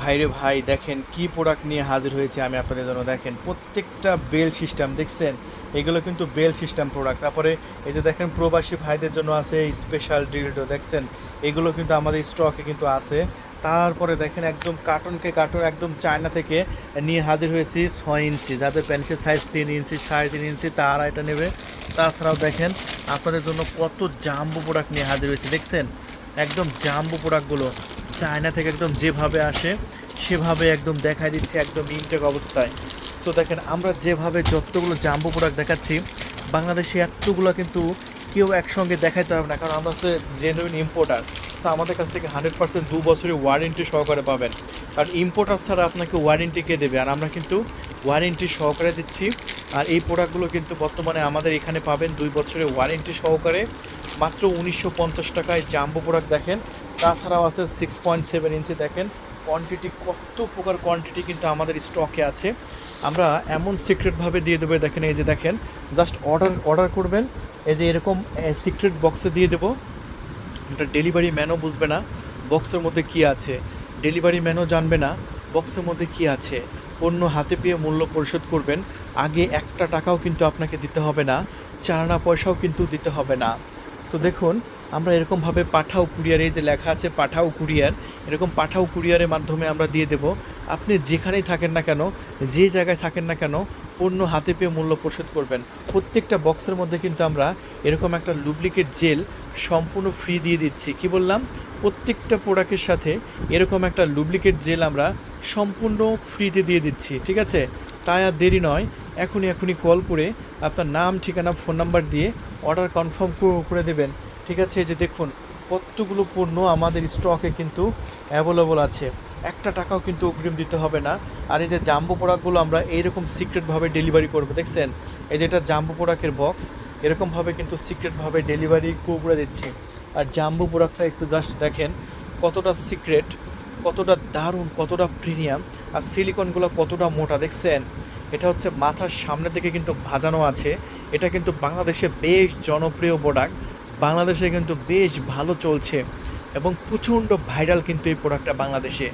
ভাইরে ভাই, দেখেন কি প্রোডাক্ট নিয়ে হাজির হয়েছে আমি আপনাদের জন্য। দেখেন প্রত্যেকটা বেল সিস্টেম দেখছেন, এগুলো কিন্তু বেল সিস্টেম প্রোডাক্ট। তারপরে এই যে দেখেন প্রবাসী ভাইদের জন্য আছে এই স্পেশাল ডিলডো দেখছেন, এগুলো কিন্তু আমাদের স্টকে কিন্তু আছে। তারপরে দেখেন একদম কার্টুনকে কার্টুন একদম চায়না থেকে নিয়ে হাজির হয়েছি 6 ইঞ্চি, যাদের প্যান্টের সাইজ 3 ইঞ্চি 3.5 ইঞ্চি তারা এটা নেবে। তাছাড়াও দেখেন আপনাদের জন্য কত জাম্বো প্রোডাক্ট নিয়ে হাজির হয়েছে দেখছেন, একদম জাম্বো প্রোডাক্টগুলো চায়না থেকে একদম যেভাবে আসে সেভাবে একদম দেখাই দিচ্ছে একদম ইনটেক অবস্থায়। সো দেখেন আমরা যেভাবে যতগুলো জাম্বো প্রোডাক্ট দেখাচ্ছি, বাংলাদেশে এতগুলো কিন্তু কেউ একসঙ্গে দেখাইতে পারবে না, কারণ আমরা হচ্ছে জেনুইন ইম্পোর্টার। সো আমাদের কাছ থেকে 100% 2 বছরের ওয়ারেন্টি সহকারে পাবেন। আর ইম্পোর্টার ছাড়া আপনাকে ওয়ারেন্টি কে দেবে, আর আমরা কিন্তু ওয়ারেন্টি সহকারে দিচ্ছি। আর এই প্রোডাক্টগুলো কিন্তু বর্তমানে আমাদের এখানে পাবেন 2 বছরের ওয়ারেন্টি সহকারে মাত্র 1950 টাকায় জাম্বো প্রোডাক্ট দেখেন। তাছাড়াও আছে 6.7 ইঞ্চি দেখেন, কোয়ান্টিটি কত প্রকার কোয়ান্টিটি কিন্তু আমাদের স্টকে আছে। আমরা এমন সিক্রেটভাবে দিয়ে দেবো, দেখেন এই যে দেখেন জাস্ট অর্ডার করবেন, এই যে এরকম সিক্রেট বক্সে দিয়ে দেবো। এটা ডেলিভারি ম্যানও বুঝবে না বক্সের মধ্যে কী আছে, ডেলিভারি ম্যানও জানবে না বক্সের মধ্যে কী আছে। পণ্য হাতে পেয়ে মূল্য পরিশোধ করবেন, আগে একটা টাকাও কিন্তু আপনাকে দিতে হবে না, চারানা পয়সাও কিন্তু দিতে হবে না। সো দেখুন আমরা এরকমভাবে পাঠাও কুরিয়ার, এই যে লেখা আছে পাঠাও কুরিয়ার, এরকম পাঠাও কুরিয়ারের মাধ্যমে আমরা দিয়ে দেব। আপনি যেখানেই থাকেন না কেন, যে জায়গায় থাকেন না কেন, পণ্য হাতে পেয়ে মূল্য পরিশোধ করবেন। প্রত্যেকটা বক্সের মধ্যে কিন্তু আমরা এরকম একটা লুব্রিকেট জেল সম্পূর্ণ ফ্রি দিয়ে দিচ্ছি। কি বললাম, প্রত্যেকটা প্রোডাক্টের সাথে এরকম একটা লুব্রিকেট জেল আমরা সম্পূর্ণ ফ্রিতে দিয়ে দিচ্ছি, ঠিক আছে? তাই আর দেরি নয়, এখনই কল করে আপনার নাম ঠিকানা ফোন নাম্বার দিয়ে অর্ডার কনফার্ম করে দেবেন, ঠিক আছে? এই যে দেখুন কতগুলো পণ্য আমাদের স্টকে কিন্তু অ্যাভেলেবল আছে, একটা টাকাও কিন্তু অগ্রিম দিতে হবে না। আর এই যে জাম্বো প্রোডাক্টগুলো আমরা এইরকম সিক্রেটভাবে ডেলিভারি করবো দেখছেন, এই যে এটা জাম্বো প্রোডাক্টের বক্স, এরকমভাবে কিন্তু সিক্রেটভাবে ডেলিভারি করে দিচ্ছি। আর জাম্বো প্রোডাক্টটা একটু জাস্ট দেখেন কতটা সিক্রেট, কতটা দারুণ, কতটা প্রিমিয়াম, আর সিলিকনগুলো কতটা মোটা দেখছেন। এটা হচ্ছে মাথার সামনে থেকে কিন্তু ভাজানো আছে। এটা কিন্তু বাংলাদেশে বেশ জনপ্রিয় প্রোডাক্ট, বাংলাদেশে কিন্তু বেশ ভালো চলছে এবং প্রচণ্ড ভাইরাল কিন্তু এই প্রোডাক্টটা বাংলাদেশে।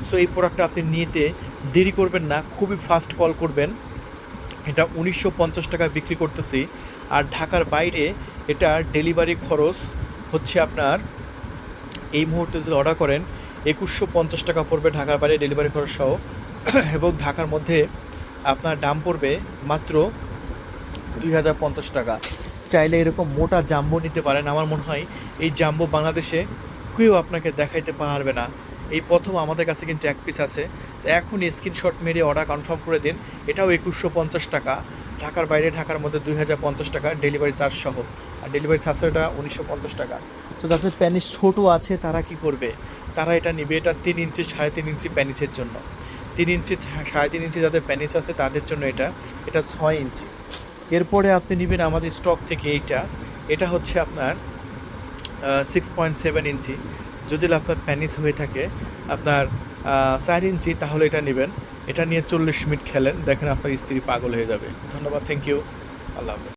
সো এই প্রোডাক্টটা আপনি নিতে দেরি করবেন না, খুবই ফাস্ট কল করবেন। এটা 1950 টাকায় বিক্রি করতেছি, আর ঢাকার বাইরে এটা ডেলিভারি খরচ হচ্ছে আপনার এই মুহূর্তে যদি অর্ডার করেন 2150 টাকা পড়বে ঢাকার বাইরে ডেলিভারি খরচ সহ। এবং ঢাকার মধ্যে আপনার দাম পড়বে মাত্র 2050 টাকা। চাইলে এরকম মোটা জাম্বো নিতে পারেন। আমার মনে হয় এই জাম্বো বাংলাদেশে কেউ আপনাকে দেখাইতে পারবে না, এই প্রথম আমাদের কাছে কিন্তু এক পিস আছে। তো এখন স্ক্রিনশট মেরে অর্ডার কনফার্ম করে দিন। এটাও 2150 টাকা, ঢাকার বাইরে ঢাকার মধ্যে 2050 টাকা ডেলিভারি চার্জ সহ, আর ডেলিভারি চার্জটা 1950 টাকা। তো যাদের প্যানিস ছোটো আছে তারা কি করবে, তারা এটা নেবে। এটা 3 ইঞ্চি 3.5 ইঞ্চি প্যানিসের জন্য, 3 ইঞ্চি 3.5 ইঞ্চি যাদের প্যানিস আছে তাদের জন্য এটা 6 ইঞ্চি। এরপরে আপনি নেবেন আমাদের স্টক থেকে এটা হচ্ছে আপনার 6.7 ইঞ্চি। যদি আপনার প্যানিস হয়ে থাকে আপনার 4 ইঞ্চি, তাহলে এটা নেবেন। এটা নিয়ে 40 মিনিট খেলেন, দেখেন আপনার স্ত্রী পাগল হয়ে যাবে। ধন্যবাদ, থ্যাংক ইউ, আল্লাহ হাফেজ।